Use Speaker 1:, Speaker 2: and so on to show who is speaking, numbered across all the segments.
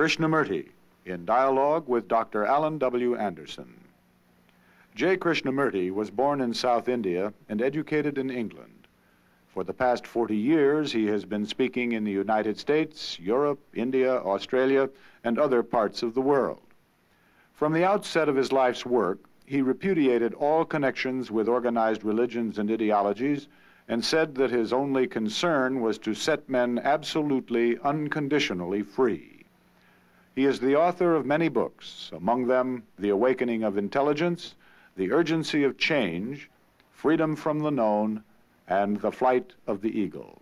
Speaker 1: Krishnamurti, in dialogue with Dr. Alan W. Anderson. J. Krishnamurti was born in South India and educated in England. For the past 40 years, he has been speaking in the United States, Europe, India, Australia, and other parts of the world. From the outset of his life's work, he repudiated all connections with organized religions and ideologies and said that his only concern was to set men absolutely, unconditionally free. He is the author of many books, among them The Awakening of Intelligence, The Urgency of Change, Freedom from the Known, and The Flight of the Eagle.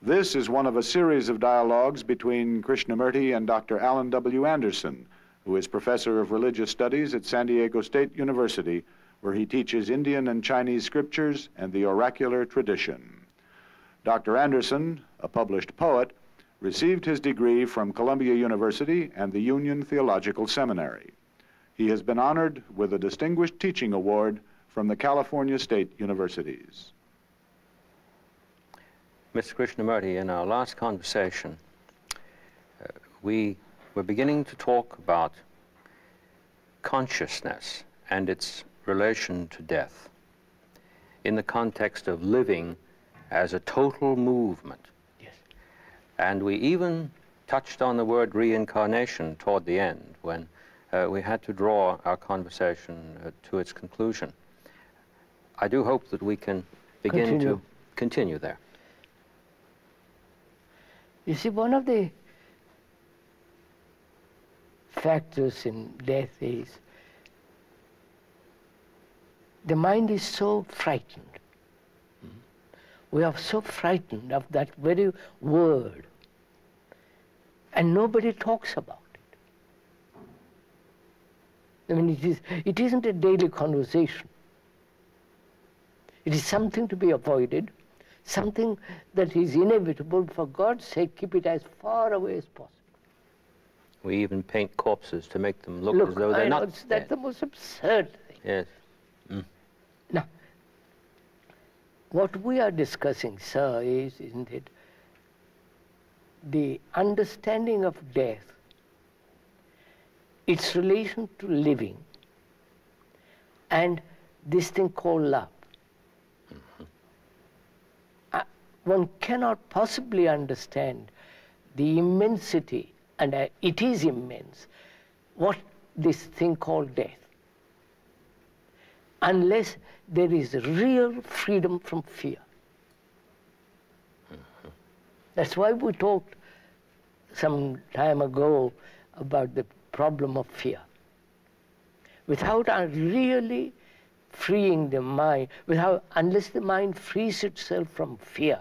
Speaker 1: This is one of a series of dialogues between Krishnamurti and Dr. Alan W. Anderson, who is professor of religious studies at San Diego State University, where he teaches Indian and Chinese scriptures and the oracular tradition. Dr. Anderson, a published poet, received his degree from Columbia University and the Union Theological Seminary. He has been honored with a Distinguished Teaching Award from the California State Universities.
Speaker 2: Mr. Krishnamurti, in our last conversation, we were beginning to talk about consciousness and its relation to death in the context of living as a total movement.
Speaker 3: Yes.
Speaker 2: And we even touched on the word reincarnation toward the end when we had to draw our conversation to its conclusion. I do hope that we can begin to continue there.
Speaker 3: You see, one of the factors in death is the mind is so frightened. We are so frightened of that very word, and nobody talks about it. I mean, it isn't a daily conversation. It is something to be avoided, something that is inevitable. For God's sake, keep it as far away as possible.
Speaker 2: We even paint corpses to make them look as though they're not dead.
Speaker 3: That's the most absurd thing.
Speaker 2: Yes.
Speaker 3: Now, what we are discussing, sir, is, isn't it, the understanding of death, its relation to living, and this thing called love. One cannot possibly understand the immensity, and it is immense, what this thing called death, unless there is real freedom from fear. That's why we talked some time ago about the problem of fear. Without really freeing the mind, unless the mind frees itself from fear,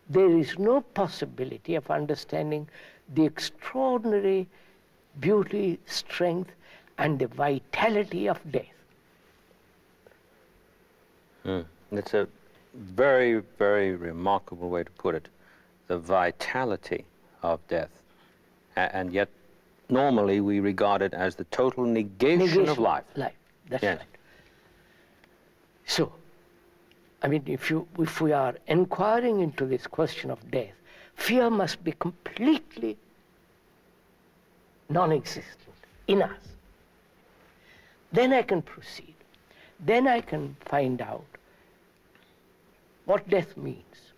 Speaker 3: there is no possibility of understanding the extraordinary beauty, strength, and the vitality of death.
Speaker 2: It's a very, very remarkable way to put it, the vitality of death. And yet, normally we regard it as the total negation of life.
Speaker 3: That's right. So, I mean, if we are inquiring into this question of death, fear must be completely non-existent in us. Then I can proceed. Then I can find out what death means.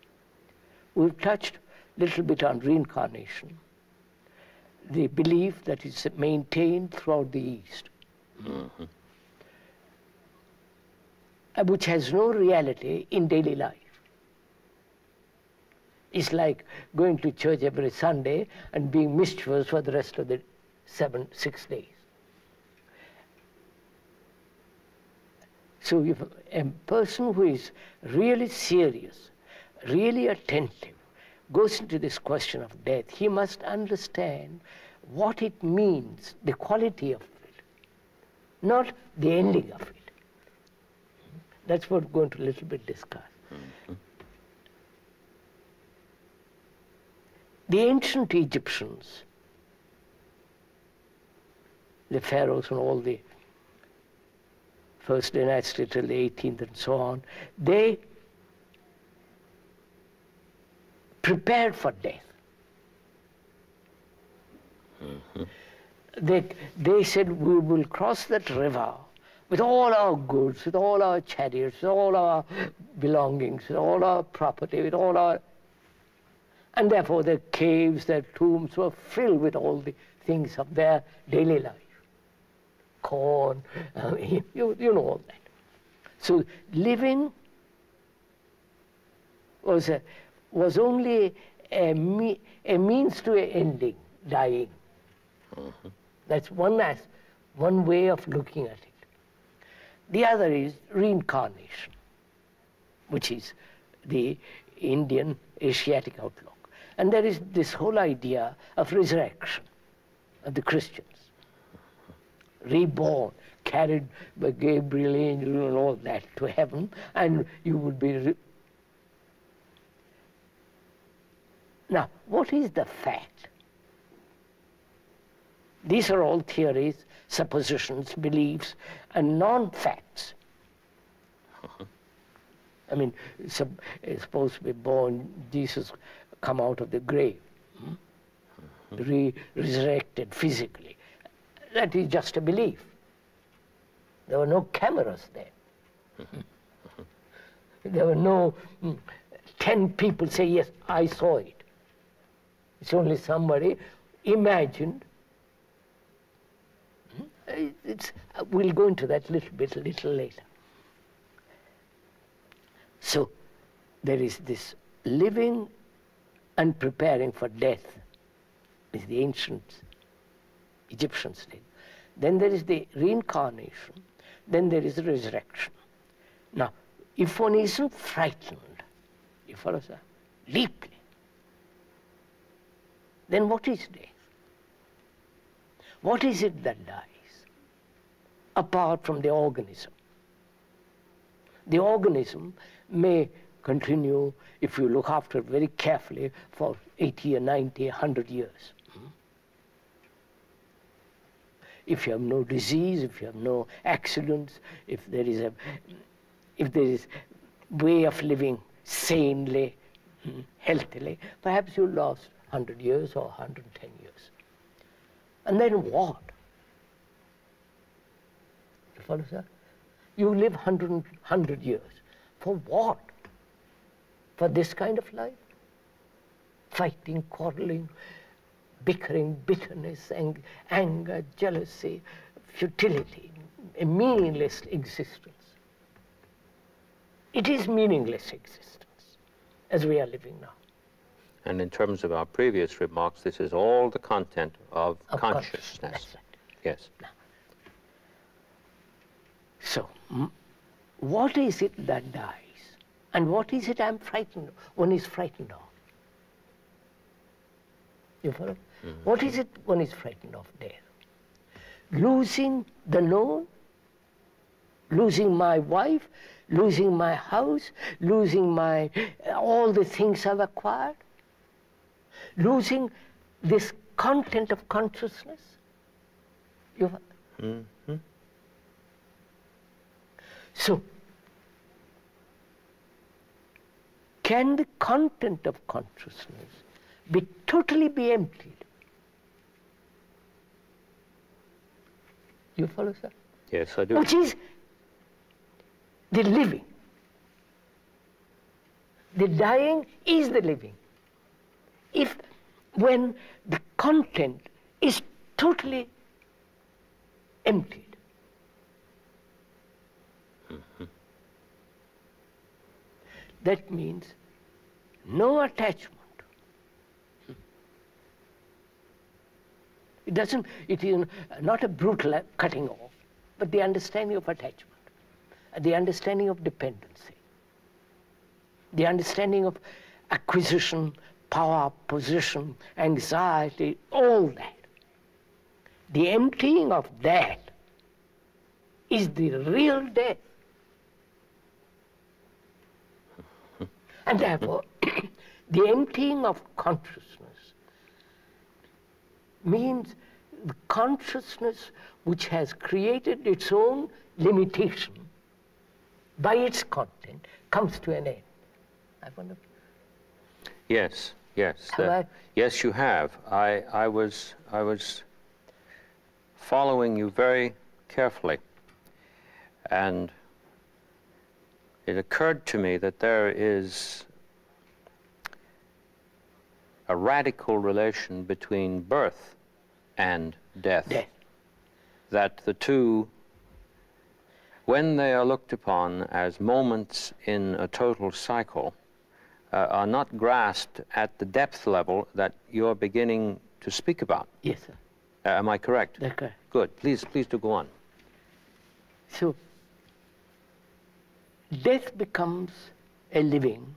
Speaker 3: We've touched a little bit on reincarnation, the belief that is maintained throughout the East, which has no reality in daily life. It's like going to church every Sunday and being mischievous for the rest of the 6 days. So if a person who is really serious, really attentive, goes into this question of death, he must understand what it means, the quality of it, not the ending of it. That's what we're going to a little bit discuss. The ancient Egyptians, the pharaohs and all the first dynasty till the 18th and so on, they prepared for death. They said, we will cross that river with all our goods, with all our chariots, with all our belongings, with all our property, with all our... And therefore their caves, their tombs were filled with all the things of their daily life. Corn, you know all that. So living was only a means to an ending, dying. That's one way of looking at it. The other is reincarnation, which is the Indian Asiatic outlook. And there is this whole idea of resurrection of the Christians. Reborn, carried by Gabriel angel and all that to heaven, and you would be... Now, what is the fact? These are all theories, suppositions, beliefs, and non-facts. I mean, supposed to be born, Jesus come out of the grave, resurrected physically. That is just a belief. There were no cameras there. There were no 10 people say, yes, I saw it. It's only somebody imagined. We'll go into that a little later. So there is this living and preparing for death, as the ancient Egyptians did. Then there is the reincarnation. Then there is the resurrection. Now, if one isn't frightened, you follow, sir, deeply, then what is death? What is it that dies? Apart from the organism. The organism may continue, if you look after it very carefully, for 80 or 90, 100 years. If you have no disease, if you have no accidents, if there is way of living sanely, healthily, perhaps you'll last 100 years or 110 years. And then what? You follow, sir? You live 100 years. For what? For this kind of life? Fighting, quarreling, bickering, bitterness, anger, jealousy, futility, a meaningless existence. It is meaningless existence, as we are living now.
Speaker 2: And in terms of our previous remarks, this is all the content of consciousness.
Speaker 3: That's right.
Speaker 2: Yes.
Speaker 3: Now, so, what is it that dies? And what is it one is frightened of? You follow? What is it one is frightened of there? Losing the known, losing my wife, losing my house, losing all the things I've acquired, losing this content of consciousness. So, can the content of consciousness totally be emptied? You follow, sir?
Speaker 2: Yes, I do.
Speaker 3: Which is the living. The dying is the living. When the content is totally emptied. That means no attachment. It is not a brutal cutting off, but the understanding of attachment, the understanding of dependency, the understanding of acquisition, power, position, anxiety, all that. The emptying of that is the real death. And therefore, the emptying of consciousness means the consciousness which has created its own limitation by its content comes to an end. I wonder.
Speaker 2: Yes, Yes.
Speaker 3: Have I?
Speaker 2: Yes, you have. I was following you very carefully, and it occurred to me that there is a radical relation between birth and death.
Speaker 3: Death.
Speaker 2: That the two, when they are looked upon as moments in a total cycle, are not grasped at the depth level that you're beginning to speak about.
Speaker 3: Yes, sir.
Speaker 2: Am I correct?
Speaker 3: That's correct.
Speaker 2: Good. Please do go on.
Speaker 3: So, death becomes a living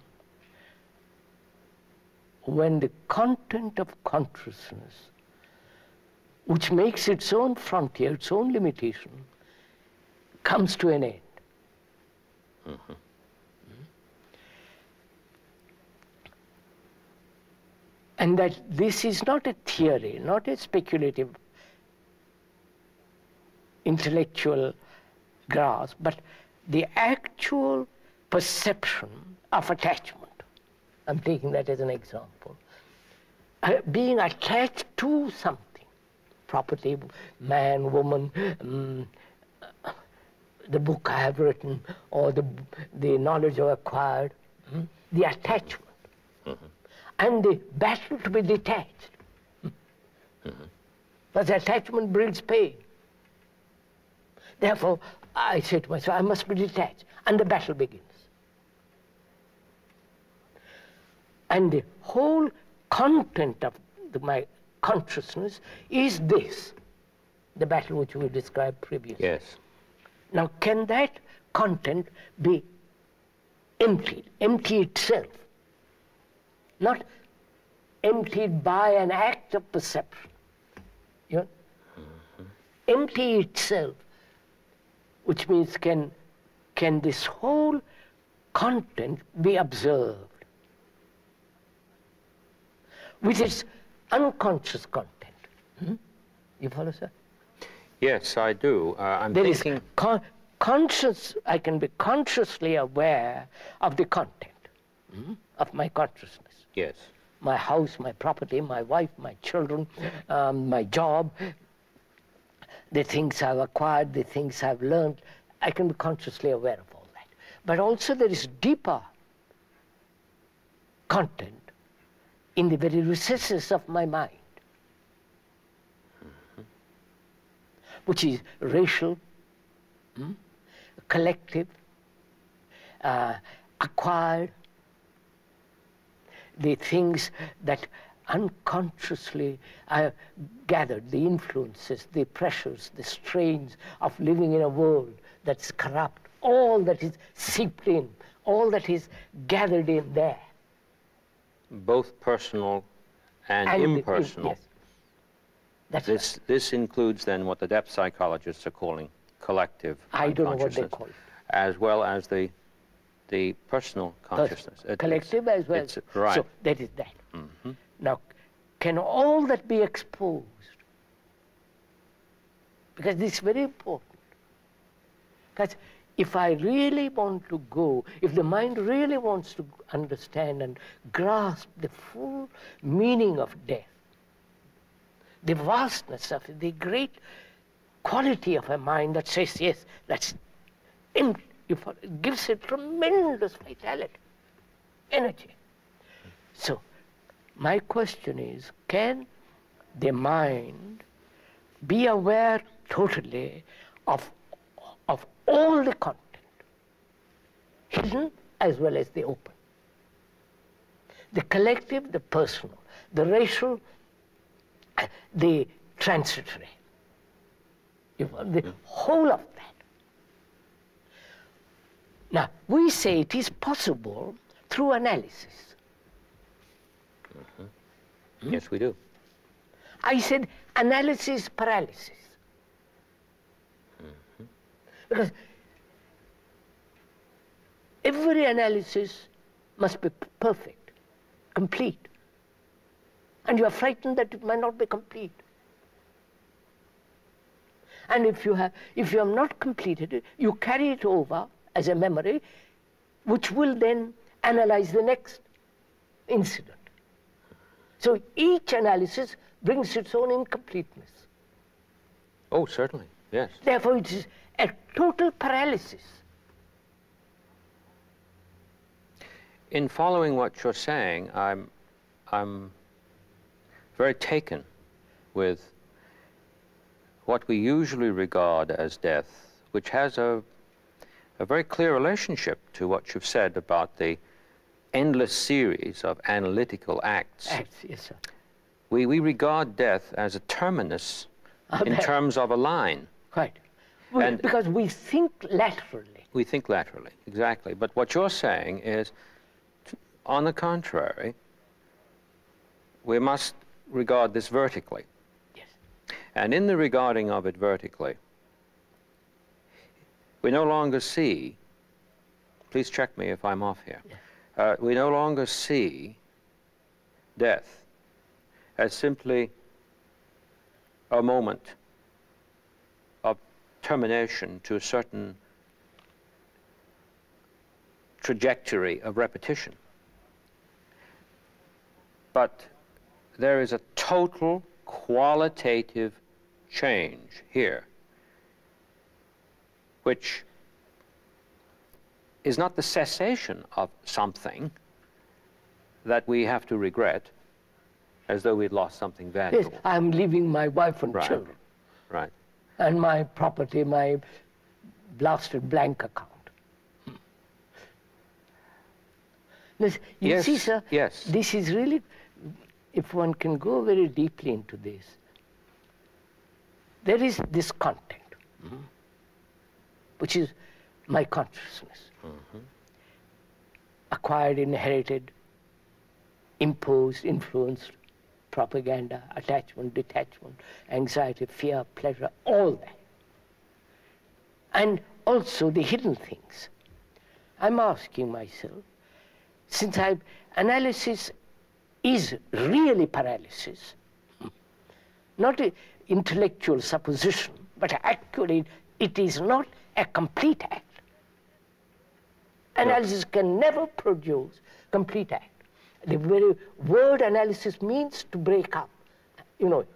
Speaker 3: when the content of consciousness, which makes its own frontier, its own limitation, comes to an end.
Speaker 2: Mm-hmm.
Speaker 3: And that this is not a theory, not a speculative intellectual grasp, but the actual perception of attachment. I'm taking that as an example. Being attached to something, property, man, woman, the book I have written, or the knowledge I've acquired, the attachment. Mm-hmm. And the battle to be detached. Mm-hmm. Because attachment brings pain. Therefore, I say to myself, I must be detached, and the battle begins. And the whole content of my consciousness is this, the battle which we described previously.
Speaker 2: Yes.
Speaker 3: Now, can that content be emptied, empty itself? Not emptied by an act of perception. You know? Mm-hmm. Empty itself, which means can this whole content be observed with its unconscious content? Hmm? You follow, sir?
Speaker 2: Yes, I do. I'm
Speaker 3: there
Speaker 2: thinking...
Speaker 3: is conscious, I can be consciously aware of the content of my consciousness.
Speaker 2: Yes.
Speaker 3: My house, my property, my wife, my children, my job, the things I've acquired, the things I've learned, I can be consciously aware of all that. But also there is deeper content in the very recesses of my mind, which is racial, collective, acquired, the things that unconsciously I have gathered, the influences, the pressures, the strains of living in a world that's corrupt, all that is seeped in, all that is gathered in there.
Speaker 2: Both personal and impersonal.
Speaker 3: Yes.
Speaker 2: This includes then what the depth psychologists are calling collective
Speaker 3: I don't know what they call it.
Speaker 2: As well as the personal consciousness.
Speaker 3: Collective as well.
Speaker 2: Right.
Speaker 3: So that is that.
Speaker 2: Mm-hmm.
Speaker 3: Now, can all that be exposed? Because this is very important. Because if I really want to go, if the mind really wants to understand and grasp the full meaning of death, the vastness of it, the great quality of a mind that says, yes, that's empty, it gives it tremendous vitality, energy. So, my question is, can the mind be aware totally of all the content, hidden as well as the open? The collective, the personal, the racial, the transitory, the whole of that. Now, we say it is possible through analysis.
Speaker 2: Mm-hmm. Yes, we do.
Speaker 3: I said analysis paralysis. Mm-hmm. Because every analysis must be perfect, complete. And you are frightened that it might not be complete. And if you have not completed it, you carry it over as a memory, which will then analyze the next incident. So each analysis brings its own incompleteness.
Speaker 2: Oh, certainly, yes.
Speaker 3: Therefore, it is a total paralysis.
Speaker 2: In following what you're saying, I'm very taken with what we usually regard as death, which has a very clear relationship to what you've said about the endless series of analytical acts.
Speaker 3: Yes, sir.
Speaker 2: We regard death as a terminus in terms of a line.
Speaker 3: Right.
Speaker 2: And
Speaker 3: because we think laterally.
Speaker 2: We think laterally, exactly. But what you're saying is, on the contrary, we must regard this vertically.
Speaker 3: Yes.
Speaker 2: And in the regarding of it vertically, we no longer see, please check me if I'm off here, we no longer see death as simply a moment of termination to a certain trajectory of repetition. But there is a total qualitative change here, which is not the cessation of something that we have to regret, as though we'd lost something valuable.
Speaker 3: Yes, I'm leaving my wife and
Speaker 2: Right.
Speaker 3: children.
Speaker 2: Right.
Speaker 3: And my property, my blasted blank account. You
Speaker 2: Yes,
Speaker 3: see, sir,
Speaker 2: yes.
Speaker 3: this is really, if one can go very deeply into this, there is this content, which is my consciousness. Acquired, inherited, imposed, influenced, propaganda, attachment, detachment, anxiety, fear, pleasure, all that. And also the hidden things. I'm asking myself, since analysis is really paralysis, not an intellectual supposition, but actually it is not a complete act. Analysis can never produce complete act. The very word analysis means to break up, you know,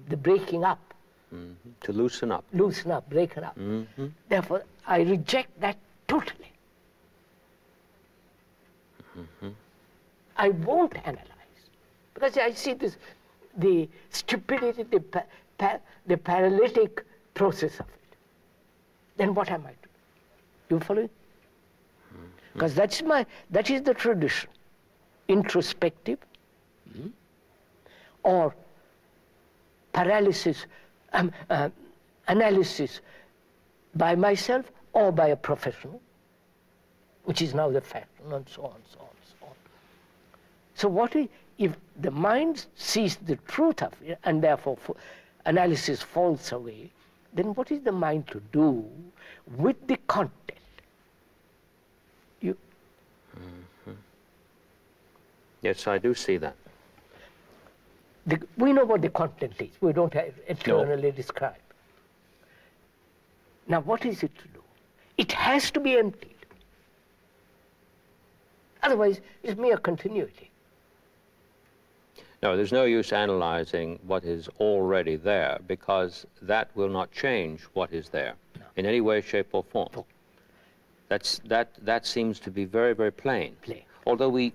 Speaker 3: the breaking up.
Speaker 2: To loosen up.
Speaker 3: Loosen up, break it up. Therefore, I reject that totally. I won't analyze, because I see this, the stupidity, the paralytic process of it. Then what am I to do? You follow? Because that is the tradition. Introspective or paralysis, analysis by myself or by a professional, which is now the fashion, and so on, so on, so on. So what if the mind sees the truth of it, and therefore analysis falls away, then what is the mind to do with the content?
Speaker 2: Yes, I do see that.
Speaker 3: We know what the content is. We don't have eternally describe. Now, what is it to do? It has to be emptied. Otherwise, it's mere continuity.
Speaker 2: No, there's no use analyzing what is already there, because that will not change what is there in any way, shape, or form.
Speaker 3: No.
Speaker 2: That seems to be very, very plain. Although we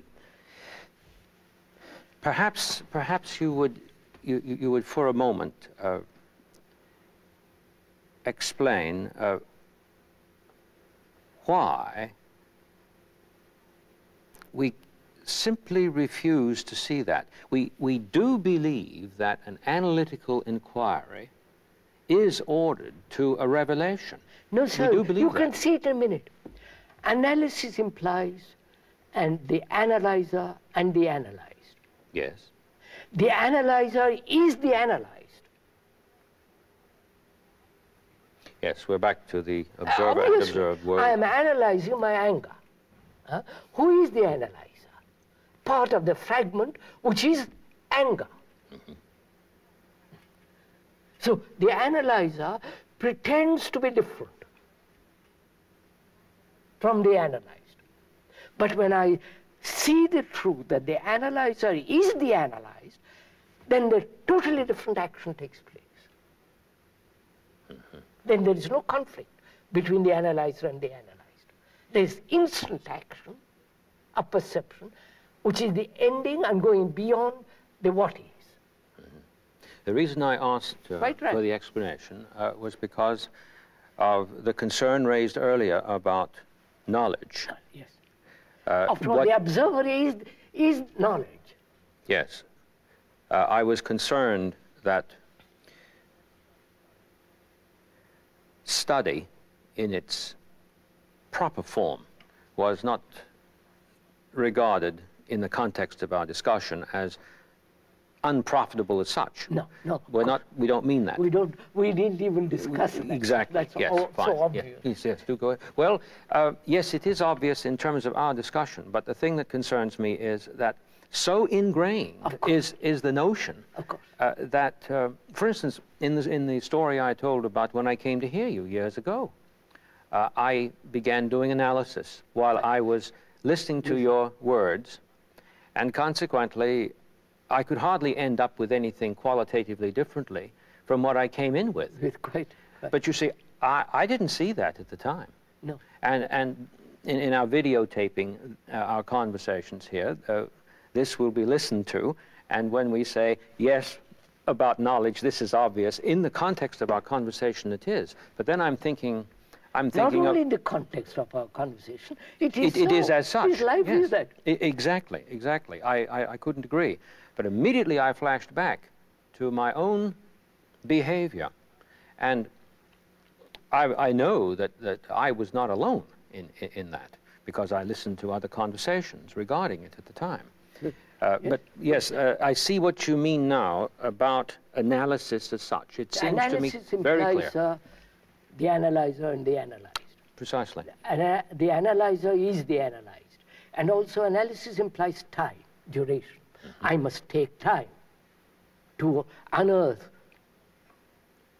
Speaker 2: perhaps you would for a moment explain why we simply refuse to see that. We do believe that an analytical inquiry is ordered to a revelation.
Speaker 3: No, sir,
Speaker 2: we do believe
Speaker 3: you
Speaker 2: that.
Speaker 3: can see it in a minute. Analysis implies and the analyzer and the analyzed.
Speaker 2: Yes.
Speaker 3: The analyzer is the analyzed.
Speaker 2: Yes, we're back to the observer and observed world.
Speaker 3: I am analyzing my anger. Who is the analyzer? Part of the fragment, which is anger. So the analyzer pretends to be different from the analyzed. But when I see the truth that the analyzer is the analyzed, then the totally different action takes place. Then there is no conflict between the analyzer and the analyzed. There is instant action, a perception, which is the ending and going beyond the what is.
Speaker 2: The reason I asked
Speaker 3: Right.
Speaker 2: for the explanation was because of the concern raised earlier about knowledge.
Speaker 3: Yes. After all, the observer is knowledge.
Speaker 2: Yes. I was concerned that study in its proper form was not regarded in the context of our discussion as unprofitable as such.
Speaker 3: No, no.
Speaker 2: We don't mean that.
Speaker 3: We didn't even discuss it.
Speaker 2: Exactly.
Speaker 3: That's
Speaker 2: yes, fine.
Speaker 3: so obvious.
Speaker 2: Yes, do go ahead. Well, yes, it is obvious in terms of our discussion, but the thing that concerns me is that so ingrained is the notion that, for instance, in the story I told about when I came to hear you years ago, I began doing analysis while I was listening to your words, and consequently, I could hardly end up with anything qualitatively differently from what I came in with. But you see, I didn't see that at the time.
Speaker 3: No.
Speaker 2: And in our videotaping, our conversations here, this will be listened to, and when we say, yes, about knowledge, this is obvious, in the context of our conversation it is. But then I'm thinking
Speaker 3: not only in the context of our conversation, it
Speaker 2: is as such.
Speaker 3: His life is that.
Speaker 2: Exactly, exactly. I couldn't agree. But immediately I flashed back to my own behavior. And I know that I was not alone in that, because I listened to other conversations regarding it at the time. But yes, I see what you mean now about analysis as such. It seems to me very clear.
Speaker 3: The analyzer and the analyzed.
Speaker 2: Precisely.
Speaker 3: The analyzer is the analyzed. And also analysis implies time, duration. I must take time to unearth,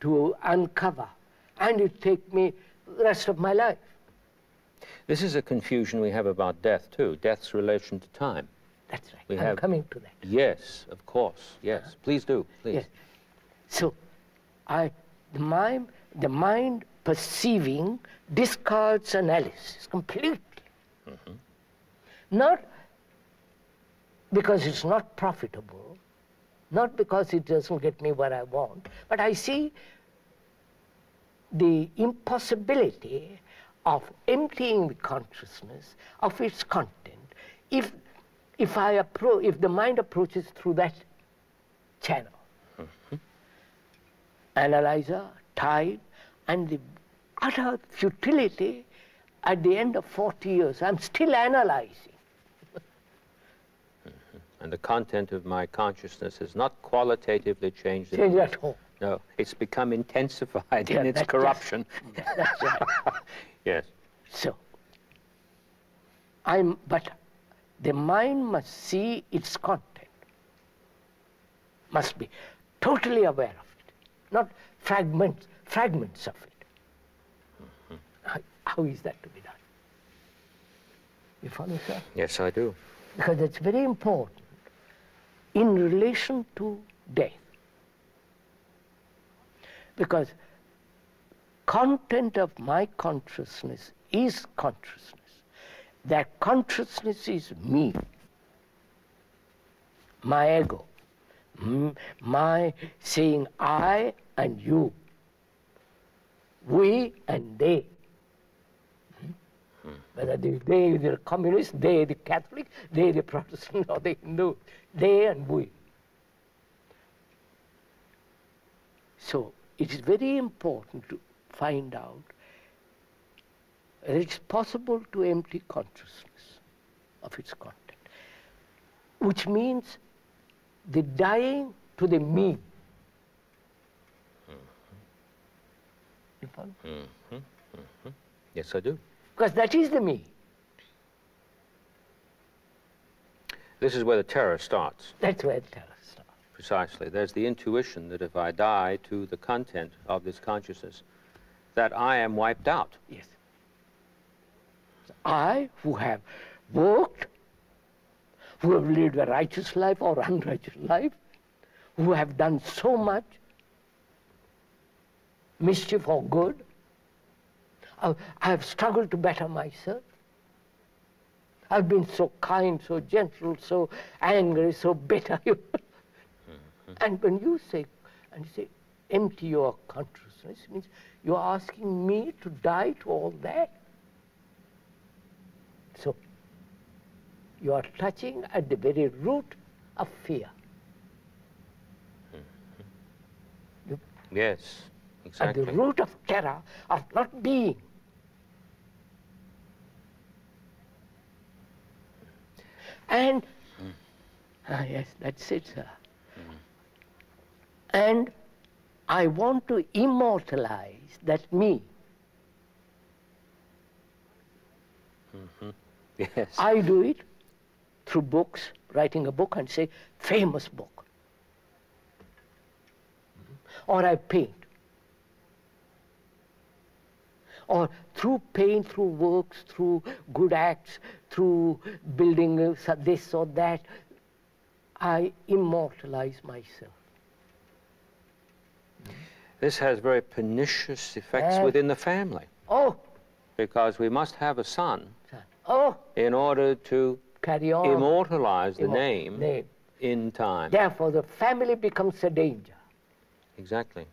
Speaker 3: to uncover, and it take me the rest of my life.
Speaker 2: This is a confusion we have about death, too, death's relation to time.
Speaker 3: That's right. I'm coming to that.
Speaker 2: Yes, of course, yes. Please do, please.
Speaker 3: Yes. So, the mind perceiving discards analysis completely. Not because it's not profitable, not because it doesn't get me what I want, but I see the impossibility of emptying the consciousness of its content if the mind approaches through that channel. Analyzer, time, and the utter futility at the end of 40 years. I'm still analyzing.
Speaker 2: And the content of my consciousness has not qualitatively changed.
Speaker 3: Changed at all.
Speaker 2: No, it's become intensified in its corruption.
Speaker 3: That's right.
Speaker 2: Yes.
Speaker 3: So, but the mind must see its content, must be totally aware of it, not fragments of it. How is that to be done? You follow, sir?
Speaker 2: Yes, I do.
Speaker 3: Because it's very important in relation to death. Because content of my consciousness is consciousness. That consciousness is me, my ego, my saying I and you, we and they. Whether they the communist, they the Catholic, they the Protestant or the Hindu, they and we. So it is very important to find out that it's possible to empty consciousness of its content, which means the dying to the me. You follow?
Speaker 2: Yes, I do.
Speaker 3: Because that is the me.
Speaker 2: This is where the terror starts.
Speaker 3: That's where the terror starts.
Speaker 2: Precisely. There's the intuition that if I die to the content of this consciousness, that I am wiped out.
Speaker 3: Yes. So I, who have worked, who have lived a righteous life or unrighteous life, who have done so much mischief or good. I have struggled to better myself. I've been so kind, so gentle, so angry, so bitter. And when you say, empty your consciousness, it means you're asking me to die to all that. So you are touching at the very root of fear.
Speaker 2: Yes, exactly.
Speaker 3: At the root of terror, of not being. And, yes, that's it, sir. And I want to immortalize that me.
Speaker 2: Yes.
Speaker 3: I do it through books, writing a book and say, famous book. Or I paint. Or through paint, through works, through good acts, through building this or that, I immortalize myself.
Speaker 2: This has very pernicious effects within the family.
Speaker 3: Oh!
Speaker 2: Because we must have a son
Speaker 3: Oh!
Speaker 2: in order to
Speaker 3: Carry on.
Speaker 2: Immortalize the name in time.
Speaker 3: Therefore, the family becomes a danger.
Speaker 2: Exactly.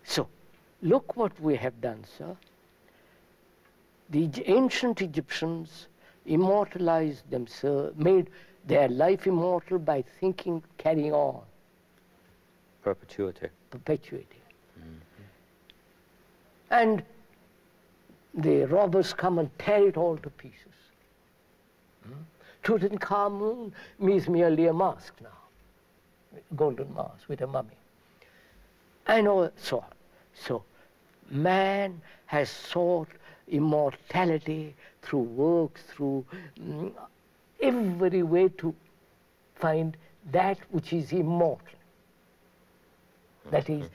Speaker 3: So, look what we have done, sir. The ancient Egyptians immortalized themselves, made their life immortal by thinking, carrying on.
Speaker 2: Perpetuity.
Speaker 3: Perpetuity. And the robbers come and tear it all to pieces. Tutankhamun is merely a mask now, golden mask with a mummy. And so on. So man has sought immortality through works, through every way to find that which is immortal. That is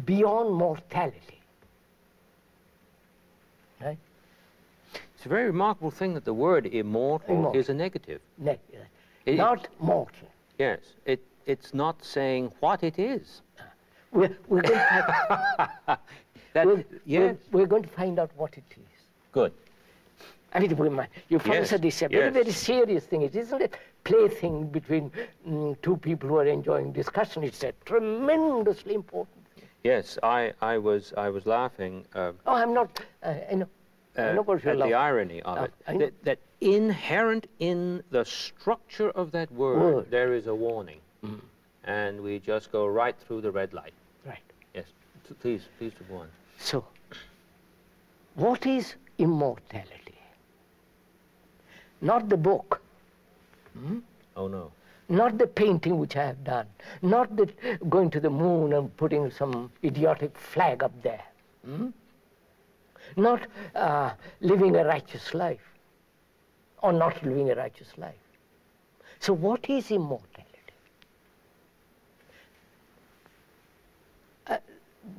Speaker 3: beyond mortality. Right?
Speaker 2: It's a very remarkable thing that the word immortal is a negative.
Speaker 3: Not mortal.
Speaker 2: Yes. It's not saying what it is.
Speaker 3: We're going to we're going to find out what it is.
Speaker 2: Good.
Speaker 3: I mean, you promised
Speaker 2: Yes,
Speaker 3: this a
Speaker 2: yes.
Speaker 3: very serious thing. It isn't a plaything between two people who are enjoying discussion. It's a tremendously important thing.
Speaker 2: Yes, I was laughing.
Speaker 3: Oh, I'm not. I know what you're
Speaker 2: at the irony of it. That inherent in the structure of that word, there is a warning. And we just go right through the red light.
Speaker 3: Right.
Speaker 2: Yes. Please to go on.
Speaker 3: So, what is immortality? Not the book.
Speaker 2: Oh, no.
Speaker 3: Not the painting which I have done. Not the going to the moon and putting some idiotic flag up there. Not living a righteous life. Or not living a righteous life. So what is immortality?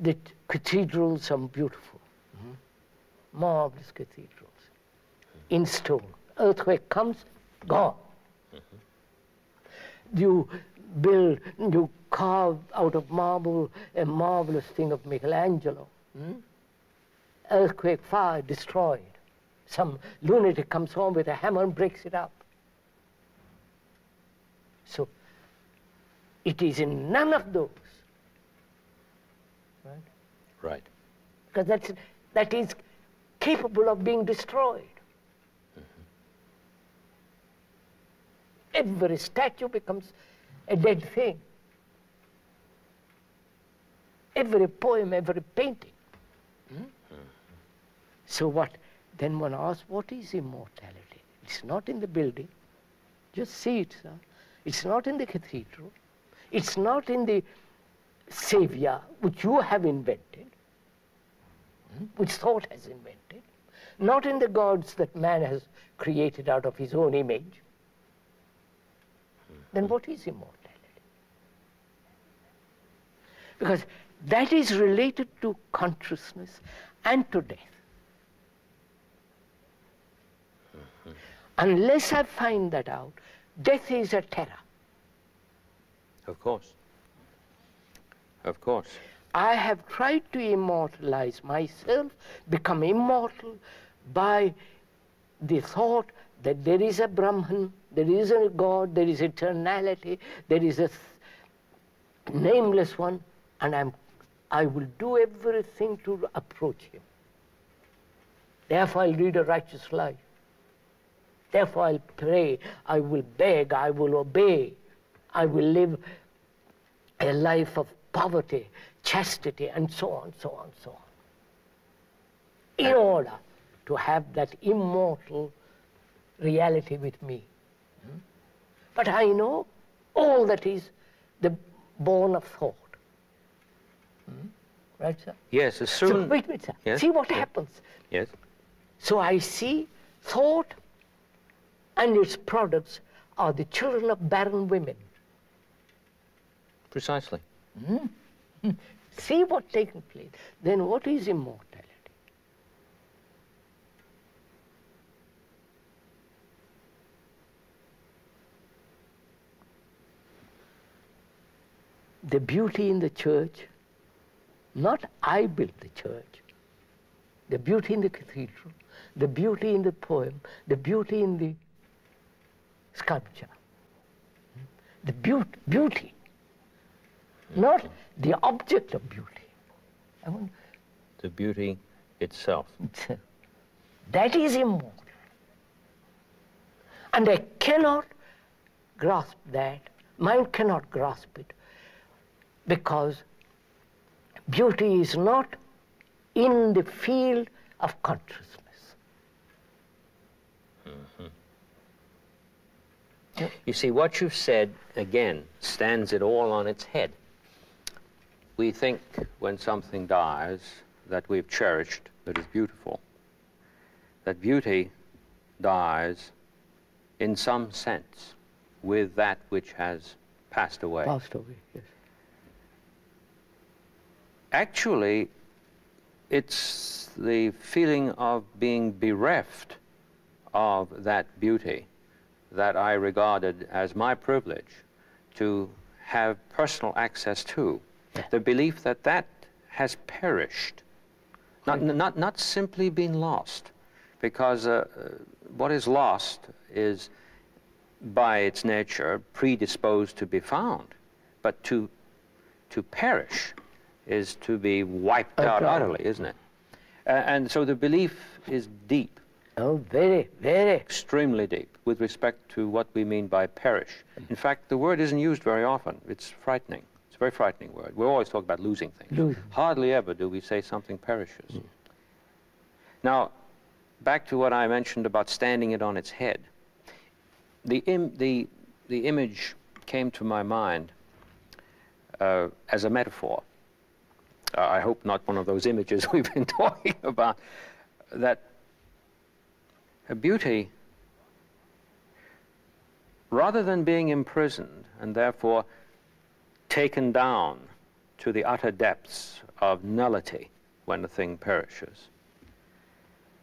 Speaker 3: The cathedrals are beautiful. Marvelous cathedrals. In stone. Earthquake comes, gone. You build, you carve out of marble a marvelous thing of Michelangelo. Earthquake, fire, destroyed. Some lunatic comes home with a hammer and breaks it up. So, it is in none of those.
Speaker 2: Right.
Speaker 3: Because that is capable of being destroyed. Every statue becomes a dead thing. Every poem, every painting. So what? Then one asks, what is immortality? It's not in the building. Just see it, sir. It's not in the cathedral. It's not in the savior which you have invented, which thought has invented. Not in the gods that man has created out of his own image. Then what is immortality? Because that is related to consciousness and to death. Unless I find that out, death is a terror.
Speaker 2: Of course. Of course.
Speaker 3: I have tried to immortalize myself, become immortal by the thought that there is a Brahman, there is a God, there is eternality, there is a nameless one, and I will do everything to approach him. Therefore I'll lead a righteous life. Therefore I'll pray, I will beg, I will obey, I will live a life of poverty, chastity, and so on, so on, so on. In order to have that immortal reality with me. But I know all that is the born of thought. Right, sir?
Speaker 2: Yes, as soon...
Speaker 3: So, wait, sir.
Speaker 2: Yes?
Speaker 3: See what happens.
Speaker 2: Yes.
Speaker 3: So I see thought and its products are the children of barren women.
Speaker 2: Precisely.
Speaker 3: See what's taking place. Then what is immortality? The beauty in the church, not I built the church, the beauty in the cathedral, the beauty in the poem, the beauty in the sculpture, the beauty, not the object of beauty.
Speaker 2: The beauty itself.
Speaker 3: That is immortal. And I cannot grasp that, mind cannot grasp it, because beauty is not in the field of consciousness.
Speaker 2: You see, what you've said, again, stands it all on its head. We think when something dies that we've cherished, that is beautiful. That beauty dies in some sense with that which has passed away.
Speaker 3: Passed away, yes.
Speaker 2: Actually, it's the feeling of being bereft of that beauty that I regarded as my privilege to have personal access to. The belief that that has perished, not simply been lost, because what is lost is by its nature predisposed to be found, but to perish is to be wiped out utterly, isn't it? And so the belief is deep.
Speaker 3: Oh, very, very.
Speaker 2: Extremely deep with respect to what we mean by perish. In fact, the word isn't used very often. It's frightening. It's a very frightening word. We always talk about losing things. Hardly ever do we say something perishes. Now, back to what I mentioned about standing it on its head. The image came to my mind as a metaphor. I hope not one of those images we've been talking about, that beauty, rather than being imprisoned and therefore taken down to the utter depths of nullity when the thing perishes,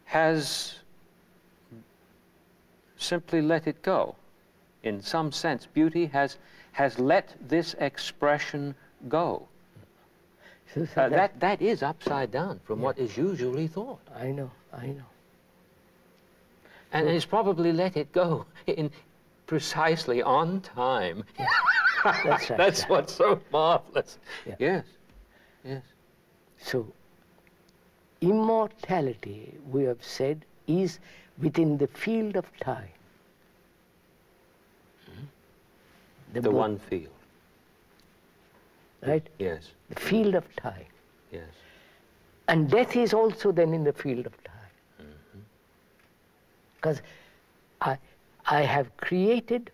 Speaker 2: has simply let it go. In some sense, beauty has let this expression go. That is upside down from what is usually thought.
Speaker 3: I know, I know.
Speaker 2: And it's probably let it go in precisely on time.
Speaker 3: Yeah. That's right.
Speaker 2: That's what's so marvelous.
Speaker 3: Yeah.
Speaker 2: Yes, yes.
Speaker 3: So, immortality, we have said, is within the field of time.
Speaker 2: The one field.
Speaker 3: Right?
Speaker 2: Yes.
Speaker 3: The field of time.
Speaker 2: Yes.
Speaker 3: And death is also then in the field of time. Because I have created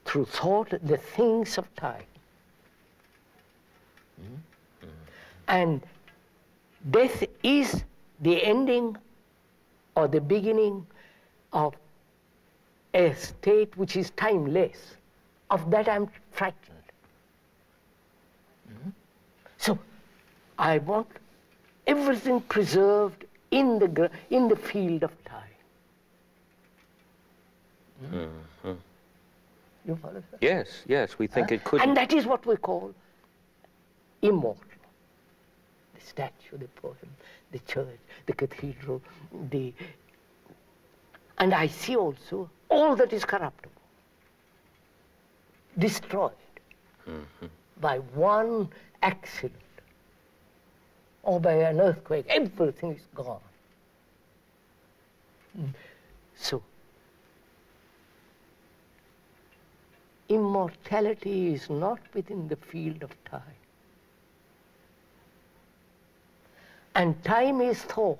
Speaker 3: through thought the things of time. And death is the ending or the beginning of a state which is timeless. Of that I'm frightened. So I want everything preserved in the field of time. You follow, sir?
Speaker 2: Yes, yes, we think it could.
Speaker 3: And that is what we call immortal. The statue, the poem, the church, the cathedral, and I see also all that is corruptible, destroyed by one accident or by an earthquake. Everything is gone. So, immortality is not within the field of time. And time is thought.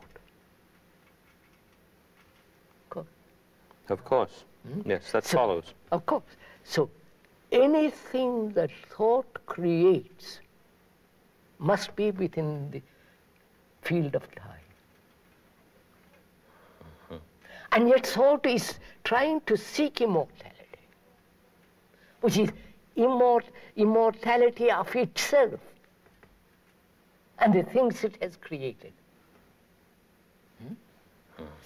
Speaker 2: Of course. Yes, that follows.
Speaker 3: Of course. So, anything that thought creates must be within the field of time. And yet thought is trying to seek immortality, which is immortality of itself and the things it has created.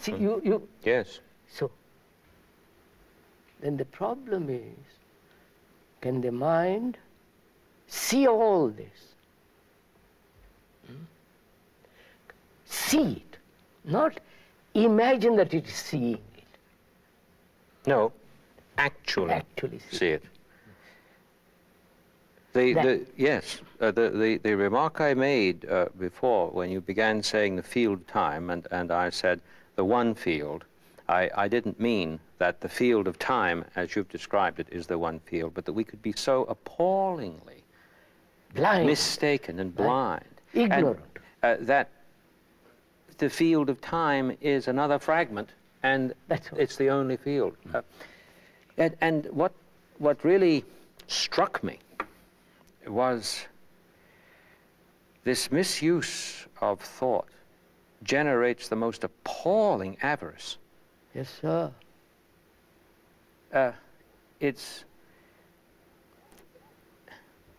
Speaker 3: See, you.
Speaker 2: Yes.
Speaker 3: So, then the problem is, can the mind see all this? See it, not imagine that it is seeing it.
Speaker 2: No, actually see it. Yes, the remark I made before when you began saying the field time, and I said the one field, I didn't mean that the field of time, as you've described it, is the one field, but that we could be so appallingly
Speaker 3: blind,
Speaker 2: mistaken and blind,
Speaker 3: ignorant,
Speaker 2: and, that the field of time is another fragment, and it's the only field. And what really struck me was this misuse of thought generates the most appalling avarice.
Speaker 3: Yes, sir.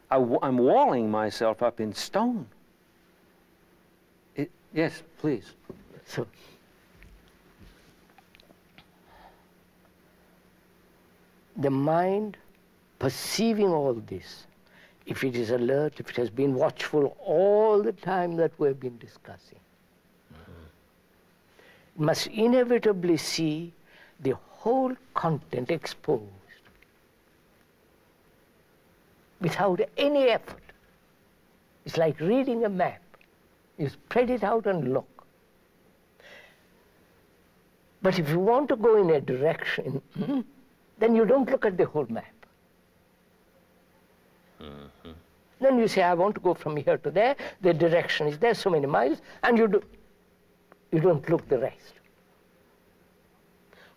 Speaker 2: I'm walling myself up in stone. Yes, please.
Speaker 3: So, the mind perceiving all this, if it is alert, if it has been watchful all the time that we've been discussing, must inevitably see the whole content exposed without any effort. It's like reading a map. You spread it out and look. But if you want to go in a direction, then you don't look at the whole map. Then you say, I want to go from here to there, the direction is there, so many miles, and you don't look the rest.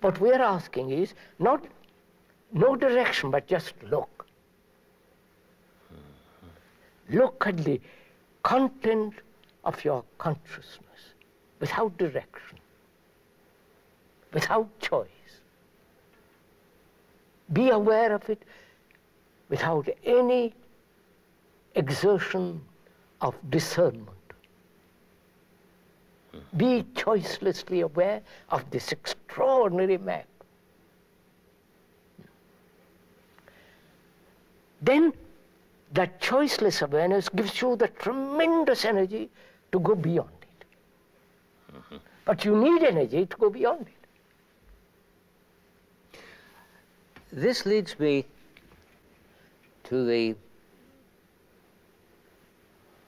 Speaker 3: What we are asking is no direction, but just look. Look at the content of your consciousness without direction, without choice. Be aware of it without any exertion of discernment. Be choicelessly aware of this extraordinary map. Then that choiceless awareness gives you the tremendous energy to go beyond it. But you need energy to go beyond it.
Speaker 2: This leads me to the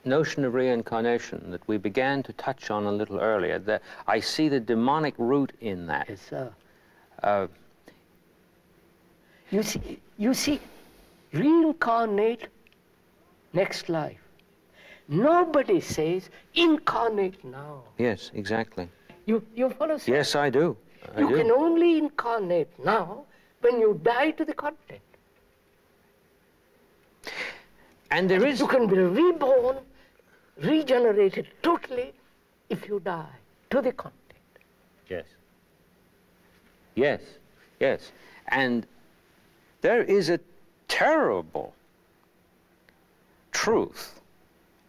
Speaker 2: notion of reincarnation that we began to touch on a little earlier. That I see the demonic root in that.
Speaker 3: Yes, sir. You see, reincarnate next life. Nobody says incarnate now.
Speaker 2: Yes, exactly.
Speaker 3: You follow, sir?
Speaker 2: Yes, I do.
Speaker 3: You can only incarnate now when you die to the content.
Speaker 2: And there is...
Speaker 3: You can be reborn, regenerated totally if you die to the content.
Speaker 2: Yes. Yes, yes. And there is a terrible truth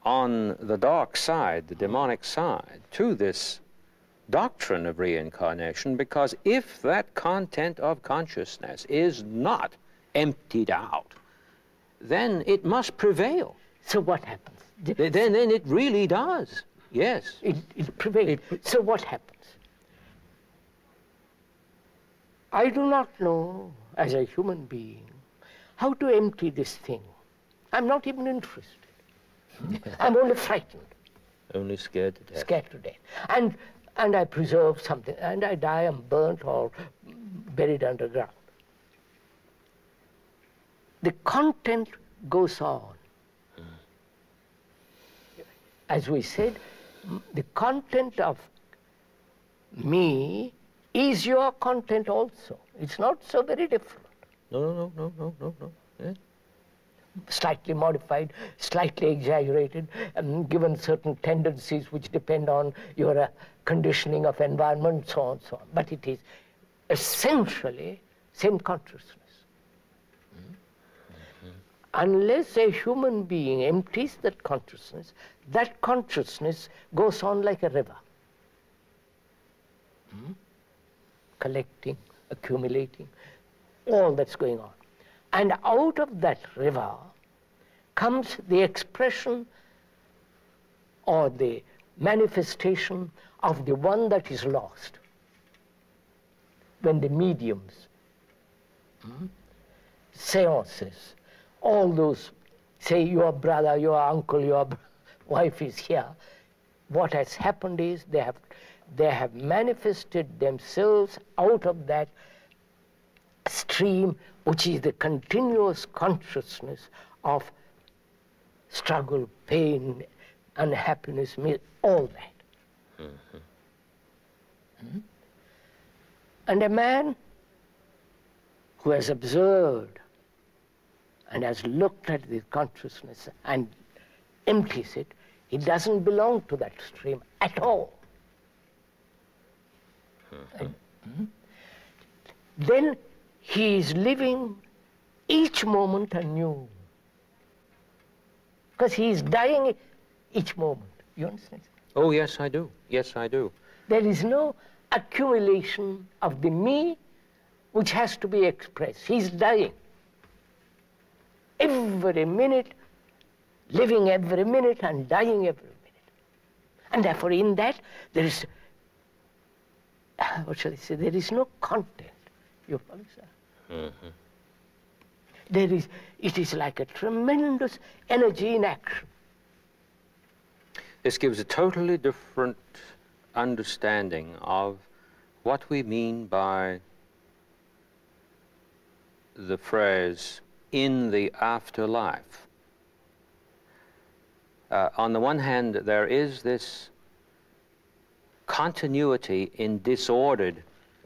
Speaker 2: on the dark side, the demonic side, to this doctrine of reincarnation, because if that content of consciousness is not emptied out, then it must prevail.
Speaker 3: So what happens?
Speaker 2: Then it really does, yes.
Speaker 3: It prevails. So what happens? I do not know, as a human being, how to empty this thing. I'm not even interested. I'm only frightened.
Speaker 2: Only scared to death.
Speaker 3: Scared to death. And I preserve something, and I die, I'm burnt or buried underground. The content goes on. As we said, the content of me is your content also. It's not so very different.
Speaker 2: No. Yeah.
Speaker 3: Slightly modified, slightly exaggerated, given certain tendencies which depend on your conditioning of environment, so on, so on. But it is essentially same consciousness. Unless a human being empties that consciousness goes on like a river. Collecting, accumulating, all that's going on. And out of that river comes the expression or the manifestation of the one that is lost. When the mediums, seances, all those, say your brother, your uncle, your wife is here, what has happened is they have manifested themselves out of that stream, which is the continuous consciousness of struggle, pain, unhappiness, all that. And a man who has observed and has looked at the consciousness and empties it, he doesn't belong to that stream at all. Then he is living each moment anew. Because he is dying each moment. You understand?
Speaker 2: Oh, yes, I do. Yes, I do.
Speaker 3: There is no accumulation of the me which has to be expressed. He's dying. Every minute, living every minute and dying every minute. And therefore in that there is, what shall I say, there is no content. You follow, sir? It is like a tremendous energy in action.
Speaker 2: This gives a totally different understanding of what we mean by the phrase, in the afterlife. On the one hand, there is this continuity in disordered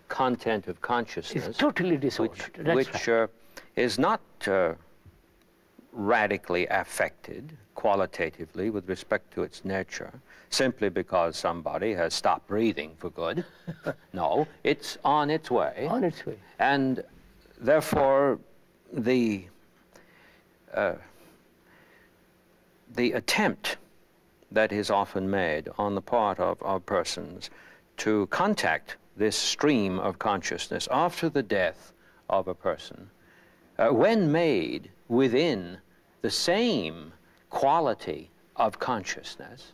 Speaker 2: content of consciousness.
Speaker 3: It's totally disordered.
Speaker 2: Which is not radically affected qualitatively with respect to its nature, simply because somebody has stopped breathing for good. No, it's on its way.
Speaker 3: On its way.
Speaker 2: And therefore, the attempt that is often made on the part of persons to contact this stream of consciousness after the death of a person, when made within the same quality of consciousness,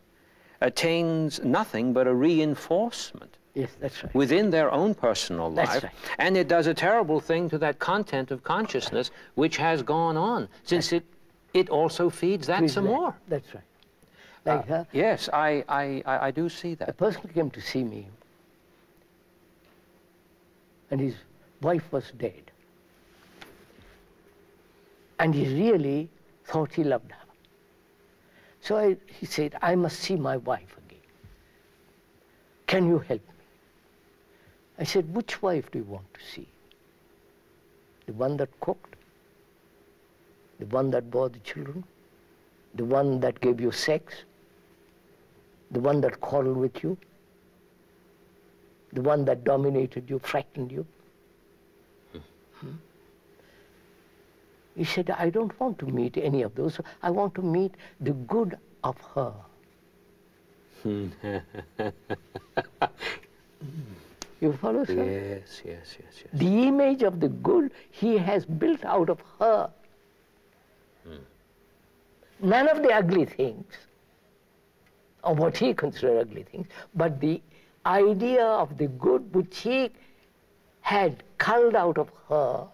Speaker 2: attains nothing but a reinforcement.
Speaker 3: Yes, that's right.
Speaker 2: Within their own personal life.
Speaker 3: That's right.
Speaker 2: And it does a terrible thing to that content of consciousness which has gone on, since it also feeds that some more.
Speaker 3: That's right. Like
Speaker 2: yes, I do see that.
Speaker 3: A person came to see me, and his wife was dead. And he really thought he loved her. So he said, I must see my wife again. Can you help me? I said, which wife do you want to see? The one that cooked? The one that bore the children? The one that gave you sex? The one that quarreled with you? The one that dominated you, frightened you? He said, I don't want to meet any of those. I want to meet the good of her. You follow, sir?
Speaker 2: Yes, yes, yes, yes.
Speaker 3: The image of the good he has built out of her. None of the ugly things, or what he considered ugly things, but the idea of the good which he had culled out of her,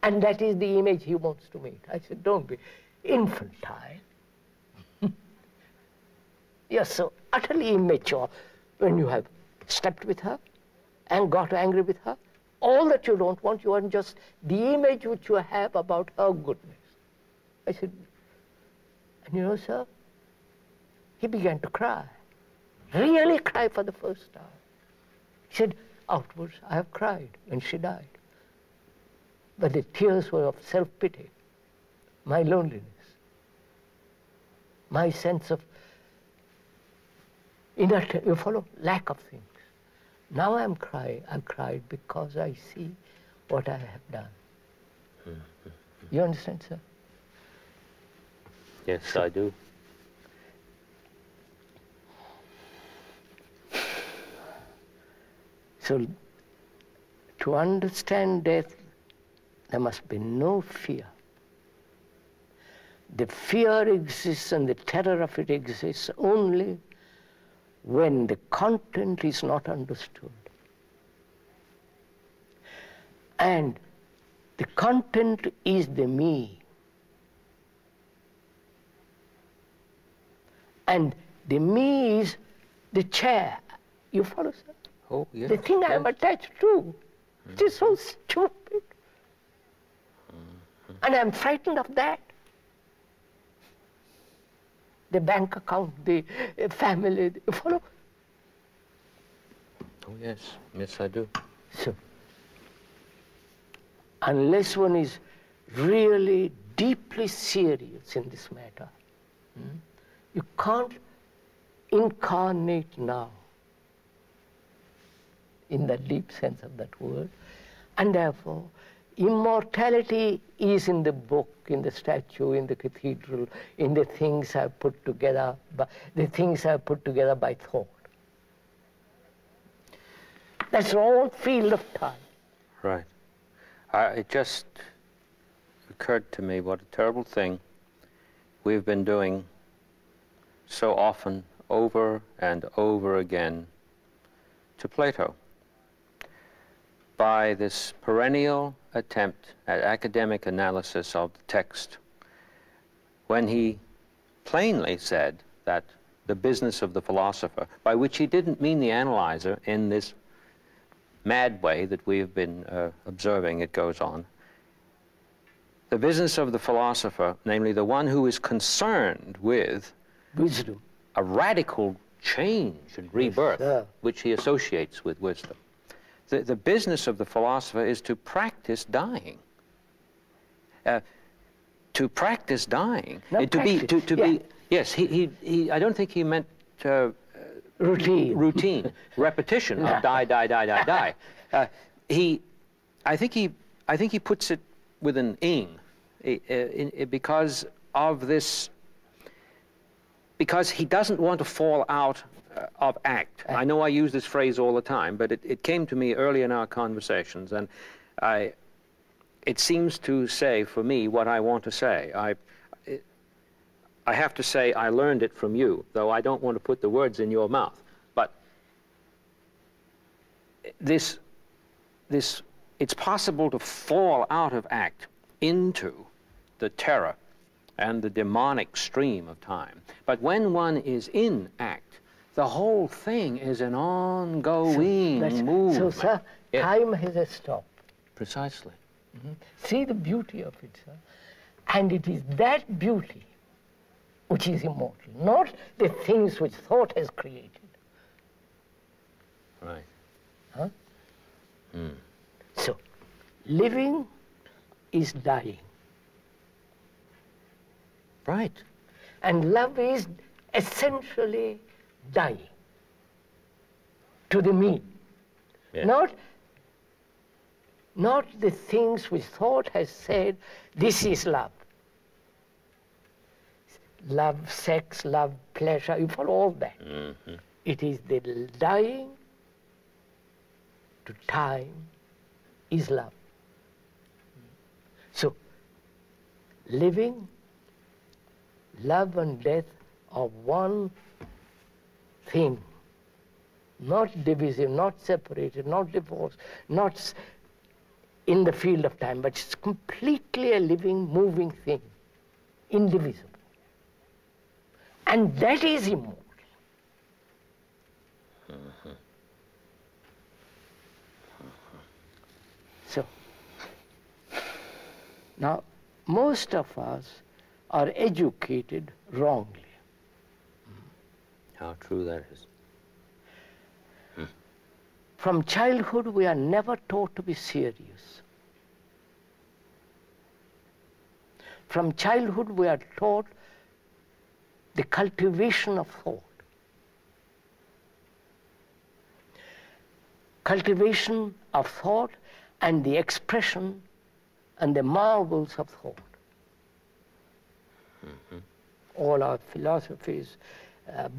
Speaker 3: and that is the image he wants to meet. I said, don't be infantile. You're so utterly immature when you have slept with her and got angry with her. All that you don't want, you want just the image which you have about her goodness. I said, and you know, sir, he began to cry, really cry for the first time. He said, afterwards, I have cried when she died. But the tears were of self-pity, my loneliness, my sense of you follow, lack of things. Now I'm crying. I'm cried because I see what I have done. You understand, sir?
Speaker 2: Yes, I do.
Speaker 3: So, to understand death, there must be no fear. The fear exists and the terror of it exists only when the content is not understood. And the content is the me. And the me is the chair. You follow, sir?
Speaker 2: Oh, yes.
Speaker 3: The thing I am attached to. It is so stupid. And I'm frightened of that. The bank account, the family, you follow?
Speaker 2: Oh, yes. Yes, I do.
Speaker 3: So, unless one is really deeply serious in this matter, you can't incarnate now in the deep sense of that word. And therefore, immortality is in the book, in the statue, in the cathedral, in the things I've put together, by thought. That's all field of time.
Speaker 2: Right. It just occurred to me what a terrible thing we've been doing so often over and over again to Plato by this perennial attempt at academic analysis of the text, when he plainly said that the business of the philosopher, by which he didn't mean the analyzer in this mad way that we have been observing it goes on, the business of the philosopher, namely the one who is concerned with
Speaker 3: Wisdom.
Speaker 2: a radical change and rebirth,
Speaker 3: Yes,
Speaker 2: which he associates with wisdom. The business of the philosopher is to practice dying. To practice dying.
Speaker 3: Not
Speaker 2: to
Speaker 3: practice,
Speaker 2: be, yes, I don't think he meant routine, repetition of die. I think he puts it with an ing, because of this, because he doesn't want to fall out of act. I know I use this phrase all the time, but it came to me early in our conversations, and it seems to say for me what I want to say. I have to say I learned it from you, though I don't want to put the words in your mouth. But it's possible to fall out of act into the terror and the demonic stream of time. But when one is in act, the whole thing is an ongoing movement.
Speaker 3: So, sir,
Speaker 2: yes.
Speaker 3: Time has a stop.
Speaker 2: Precisely.
Speaker 3: See the beauty of it, sir. And it is that beauty which is immortal, not the things which thought has created.
Speaker 2: Right.
Speaker 3: Huh? So, living is dying.
Speaker 2: Right.
Speaker 3: And love is essentially dying to the me.
Speaker 2: Yes.
Speaker 3: Not the things which thought has said, this is love. Love, sex, love, pleasure, you follow all that. It is the dying to time is love. So, living, love and death are one thing, not divisive, not separated, not divorced, not in the field of time, but it's completely a living, moving thing, indivisible. And that is immortal. So, now, most of us are educated wrongly.
Speaker 2: How true that is.
Speaker 3: From childhood, we are never taught to be serious. From childhood, we are taught the cultivation of thought. Cultivation of thought and the expression and the marvels of thought. All our philosophies,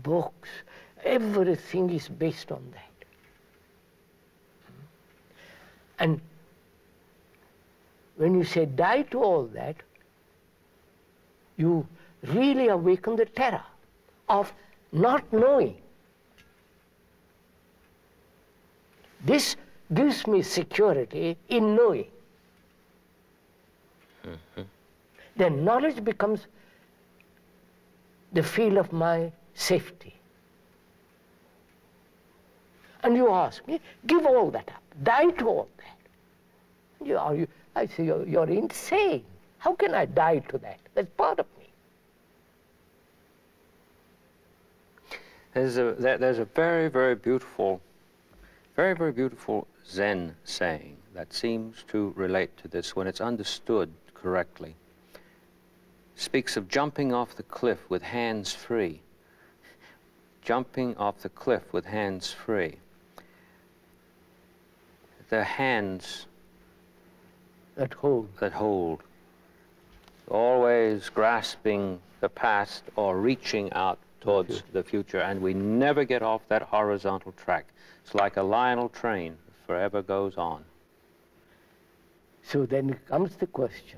Speaker 3: books, everything is based on that. And when you say die to all that, you really awaken the terror of not knowing. This gives me security in knowing. Then knowledge becomes the field of my safety. And you ask me, give all that up, die to all that. I say, you're insane. How can I die to that? That's part of me.
Speaker 2: There's a very, very beautiful Zen saying that seems to relate to this when it's understood correctly. Speaks of jumping off the cliff with hands free. Jumping off the cliff with hands free. The hands
Speaker 3: that hold,
Speaker 2: always grasping the past or reaching out towards the future, and we never get off that horizontal track. It's like a Lionel train, forever goes on.
Speaker 3: So then comes the question,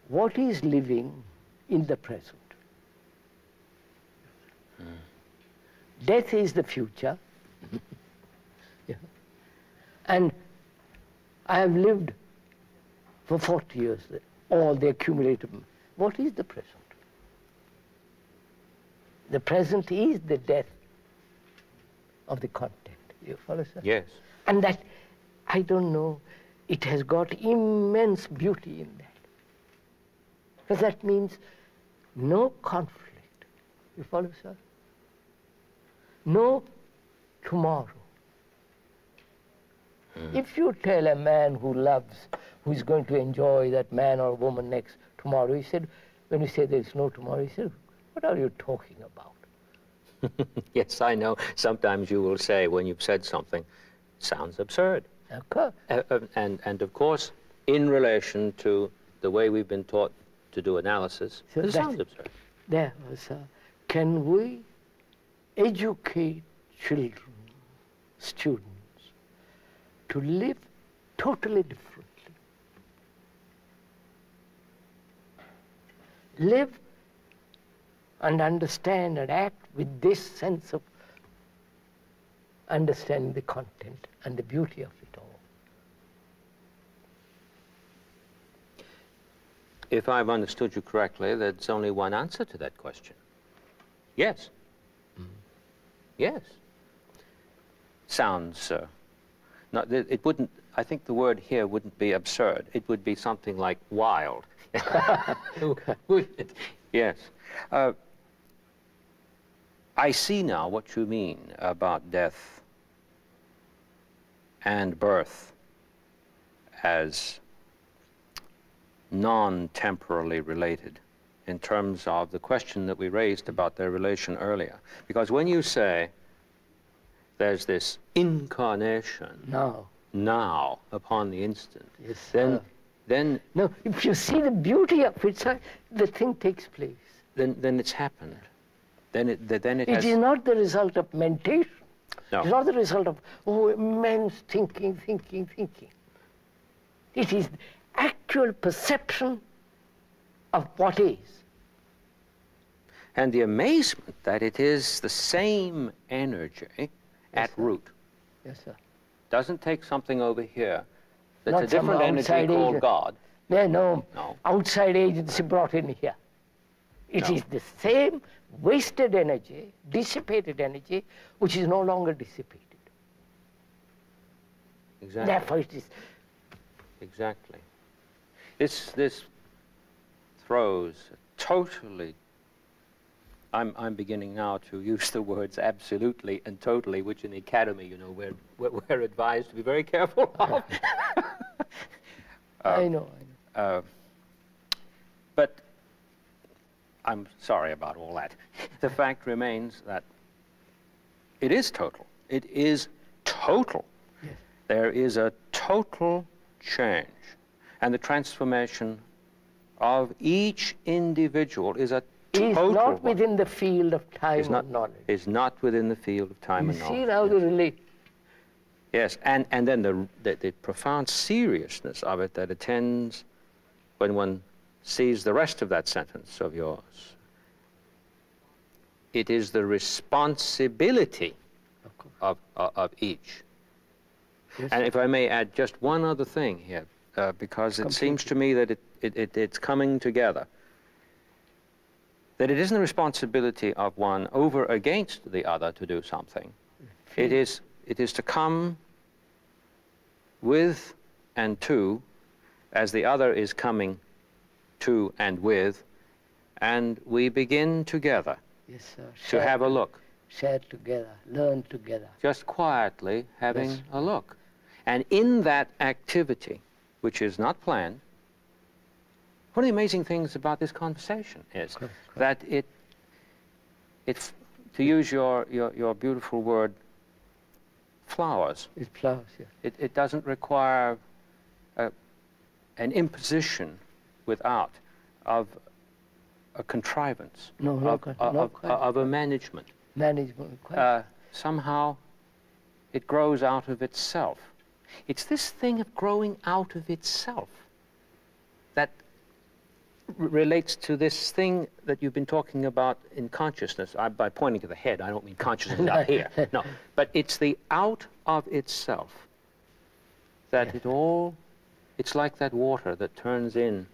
Speaker 3: what is living in the present? Death is the future. Yeah. And I have lived for 40 years, all the accumulated. What is the present? The present is the death of the content. You follow, sir?
Speaker 2: Yes.
Speaker 3: And that, I don't know, it has got immense beauty in that. Because that means no conflict. You follow, sir? No tomorrow. If you tell a man who loves, who is going to enjoy that man or woman next tomorrow, he said, when you say there is no tomorrow, he said, what are you talking about?
Speaker 2: Yes, I know. Sometimes you will say, when you've said something, sounds absurd.
Speaker 3: Of course.
Speaker 2: And of course, in relation to the way we've been taught to do analysis,
Speaker 3: So
Speaker 2: it sounds absurd.
Speaker 3: There was, can we educate children, students, to live totally differently? Live and understand and act with this sense of understanding the content and the beauty of it all.
Speaker 2: If I've understood you correctly, there's only one answer to that question. Yes. Yes. Sounds, not, it wouldn't, I think the word here wouldn't be absurd. It would be something like wild. Would it? Yes. I see now what you mean about death and birth as non-temporally related in terms of the question that we raised about their relation earlier. Because when you say there's this incarnation now upon the instant,
Speaker 3: Yes,
Speaker 2: then
Speaker 3: no, if you see the beauty of it, sir, the thing takes place.
Speaker 2: then it's happened. Then it
Speaker 3: It is not the result of mentation.
Speaker 2: No.
Speaker 3: It's not the result of, oh, immense thinking. It is actual perception of what is.
Speaker 2: And the amazement that it is the same energy at root.
Speaker 3: Yes, sir.
Speaker 2: Doesn't take something over here that's
Speaker 3: Not
Speaker 2: a different
Speaker 3: some
Speaker 2: energy
Speaker 3: outside
Speaker 2: called
Speaker 3: agent.
Speaker 2: God.
Speaker 3: No,
Speaker 2: No.
Speaker 3: outside agency brought in here. It
Speaker 2: No.
Speaker 3: is the same wasted energy, dissipated energy, which is no longer dissipated.
Speaker 2: Exactly.
Speaker 3: Therefore it is.
Speaker 2: Exactly. This throws totally. I'm beginning now to use the words absolutely and totally, which in the academy, you know, we're advised to be very careful of.
Speaker 3: I know.
Speaker 2: But I'm sorry about all that. The fact remains that it is total. It is total.
Speaker 3: Yes.
Speaker 2: There is a total change. And the transformation of each individual is a
Speaker 3: Is
Speaker 2: total
Speaker 3: not
Speaker 2: one.
Speaker 3: within the field of time
Speaker 2: Is not,
Speaker 3: and knowledge.
Speaker 2: is not within the field of time
Speaker 3: You
Speaker 2: and
Speaker 3: see
Speaker 2: knowledge.
Speaker 3: now the relate.
Speaker 2: Yes, and then the profound seriousness of it that attends when one sees the rest of that sentence of yours. It is the responsibility of each.
Speaker 3: Yes,
Speaker 2: And if I may add just one other thing here, because it seems to me that it's coming together, that it isn't the responsibility of one over against the other to do something. It is to come with and to, as the other is coming to and with, and we begin together
Speaker 3: Yes, sir.
Speaker 2: to have a look.
Speaker 3: Share together, learn together.
Speaker 2: Just quietly having
Speaker 3: Yes.
Speaker 2: a look. And in that activity, which is not planned, one of the amazing things about this conversation is that it, to use your beautiful word, flowers.
Speaker 3: It flowers, yes.
Speaker 2: It doesn't require an imposition without of a contrivance, of a management.
Speaker 3: Management, quite.
Speaker 2: Somehow it grows out of itself. It's this thing of growing out of itself that relates to this thing that you've been talking about in consciousness. By pointing to the head, I don't mean consciousness up here. No, but it's the out of itself that it all, it's like that water that turns in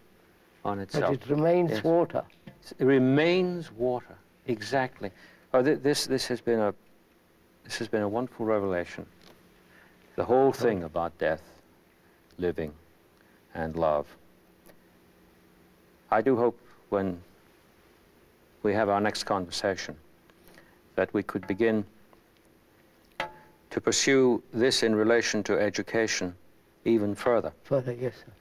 Speaker 2: on itself.
Speaker 3: But it remains water.
Speaker 2: It remains water, exactly. Oh, this has been a wonderful revelation. The whole thing about death, living, and love. I do hope when we have our next conversation that we could begin to pursue this in relation to education even further.
Speaker 3: Further, yes, sir.